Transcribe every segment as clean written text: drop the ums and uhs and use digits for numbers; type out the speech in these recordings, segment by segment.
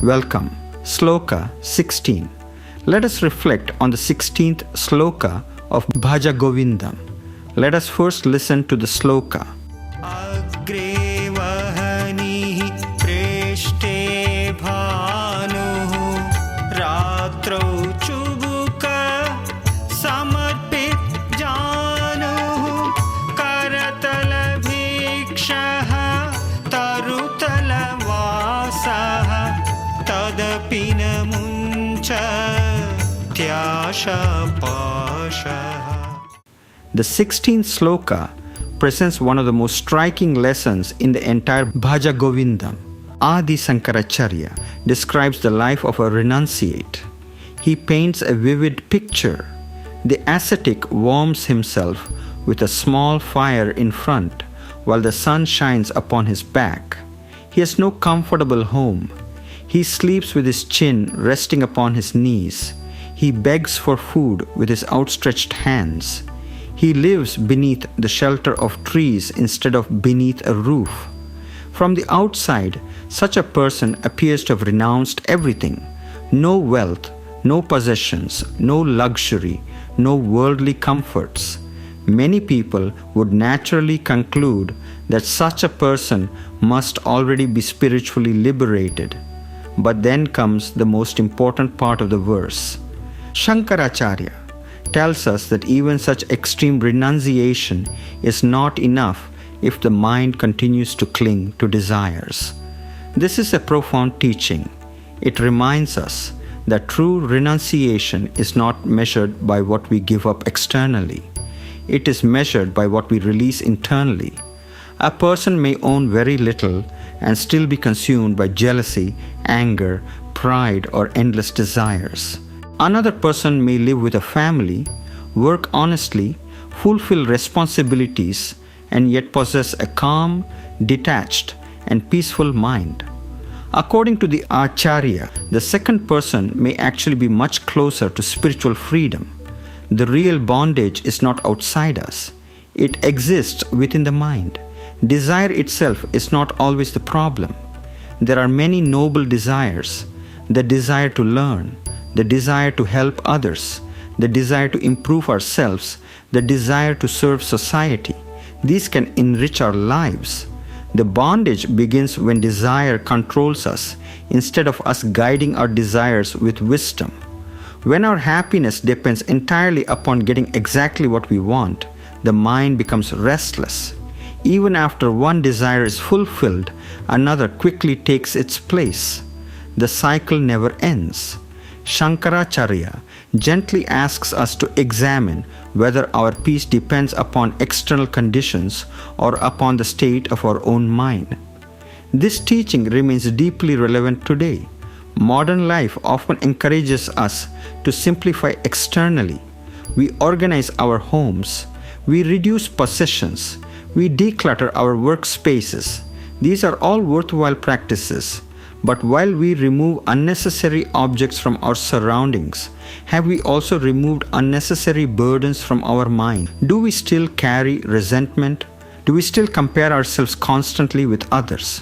Welcome. Sloka 16. Let us reflect on the 16th Sloka of Bhaja Govindam. Let us first listen to the Sloka. Agre Vahanihi Prishte Bhaanuh Ratrau Chubuka Samarpit Januh Karatala Bhikshaha Tarutala Vasaha Tadapina Muncha Tyasha Pashaha. The 16th Sloka presents one of the most striking lessons in the entire Bhaja Govindam. Adi Shankaracharya describes the life of a renunciate. He paints a vivid picture. The ascetic warms himself with a small fire in front while the sun shines upon his back. He has no comfortable home. He sleeps with his chin resting upon his knees. He begs for food with his outstretched hands. He lives beneath the shelter of trees instead of beneath a roof. From the outside, such a person appears to have renounced everything. No wealth, no possessions, no luxury, no worldly comforts. Many people would naturally conclude that such a person must already be spiritually liberated. But then comes the most important part of the verse. Shankaracharya tells us that even such extreme renunciation is not enough if the mind continues to cling to desires. This is a profound teaching. It reminds us that true renunciation is not measured by what we give up externally. It is measured by what we release internally. A person may own very little and still be consumed by jealousy, anger, pride, or endless desires. Another person may live with a family, work honestly, fulfill responsibilities, and yet possess a calm, detached, and peaceful mind. According to the Acharya, the second person may actually be much closer to spiritual freedom. The real bondage is not outside us. It exists within the mind. Desire itself is not always the problem. There are many noble desires: the desire to learn, the desire to help others, the desire to improve ourselves, the desire to serve society. These can enrich our lives. The bondage begins when desire controls us instead of us guiding our desires with wisdom. When our happiness depends entirely upon getting exactly what we want, the mind becomes restless. Even after one desire is fulfilled, another quickly takes its place. The cycle never ends. Shankaracharya gently asks us to examine whether our peace depends upon external conditions or upon the state of our own mind. This teaching remains deeply relevant today. Modern life often encourages us to simplify externally. We organize our homes, we reduce possessions, we declutter our workspaces. These are all worthwhile practices. But while we remove unnecessary objects from our surroundings, have we also removed unnecessary burdens from our mind? Do we still carry resentment? Do we still compare ourselves constantly with others?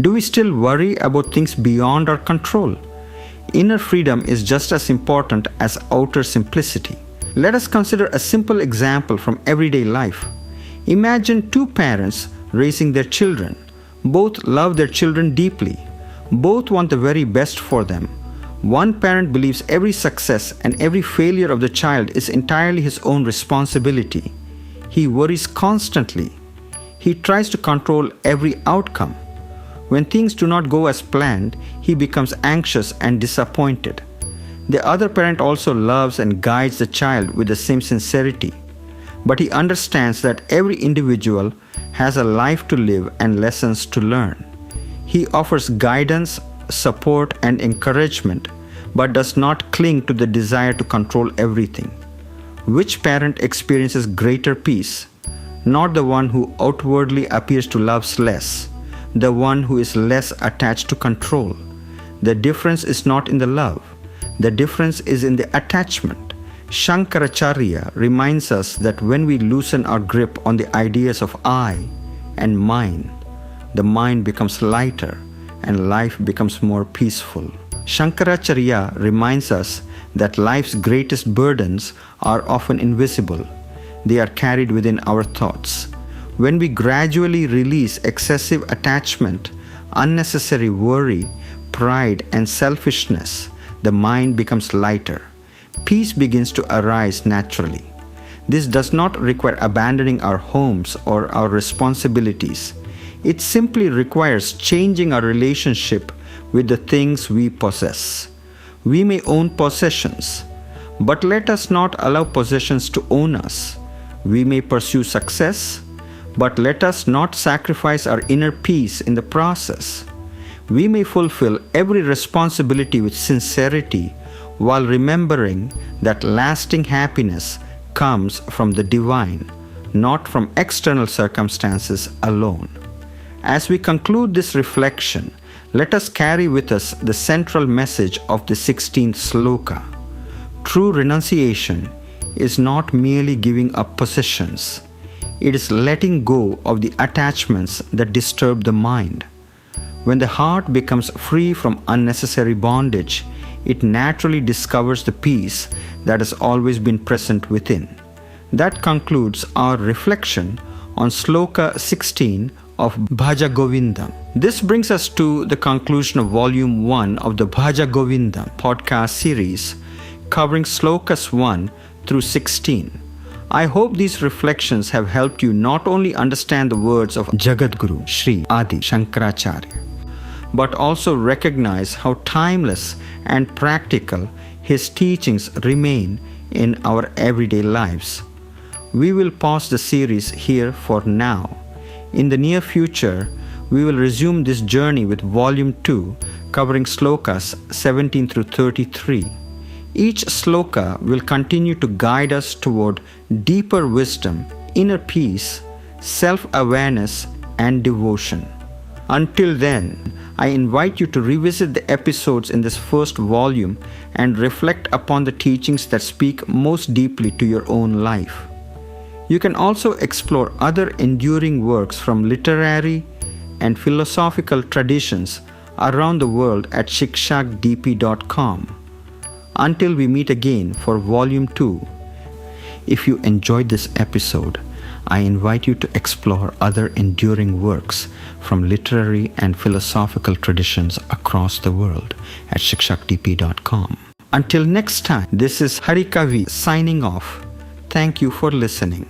Do we still worry about things beyond our control? Inner freedom is just as important as outer simplicity. Let us consider a simple example from everyday life. Imagine two parents raising their children. Both love their children deeply. Both want the very best for them. One parent believes every success and every failure of the child is entirely his own responsibility. He worries constantly. He tries to control every outcome. When things do not go as planned, he becomes anxious and disappointed. The other parent also loves and guides the child with the same sincerity. But he understands that every individual has a life to live and lessons to learn. He offers guidance, support, and encouragement, but does not cling to the desire to control everything. Which parent experiences greater peace? Not the one who outwardly appears to love less, the one who is less attached to control. The difference is not in the love. The difference is in the attachment. Shankaracharya reminds us that when we loosen our grip on the ideas of I and mine, the mind becomes lighter and life becomes more peaceful. Shankaracharya reminds us that life's greatest burdens are often invisible. They are carried within our thoughts. When we gradually release excessive attachment, unnecessary worry, pride, and selfishness, the mind becomes lighter. Peace begins to arise naturally. This does not require abandoning our homes or our responsibilities. It simply requires changing our relationship with the things we possess. We may own possessions, but let us not allow possessions to own us. We may pursue success, but let us not sacrifice our inner peace in the process. We may fulfill every responsibility with sincerity while remembering that lasting happiness comes from the divine, not from external circumstances alone. As we conclude this reflection, let us carry with us the central message of the 16th Sloka. True renunciation is not merely giving up possessions. It is letting go of the attachments that disturb the mind. When the heart becomes free from unnecessary bondage, it naturally discovers the peace that has always been present within. That concludes our reflection on Sloka 16 of Bhaja Govindam. This brings us to the conclusion of Volume 1 of the Bhaja Govindam podcast series, covering Slokas 1 through 16. I hope these reflections have helped you not only understand the words of Jagadguru Sri Adi Shankaracharya, but also recognize how timeless and practical his teachings remain in our everyday lives. We will pause the series here for now. In the near future, we will resume this journey with Volume 2, covering Slokas 17 through 33. Each sloka will continue to guide us toward deeper wisdom, inner peace, self-awareness, and devotion. Until then, I invite you to revisit the episodes in this first volume and reflect upon the teachings that speak most deeply to your own life. You can also explore other enduring works from literary and philosophical traditions around the world at shikshakdp.com. Until we meet again for Volume 2, if you enjoyed this episode, I invite you to explore other enduring works from literary and philosophical traditions across the world at shikshakdp.com. Until next time, this is Hari Kavi signing off. Thank you for listening.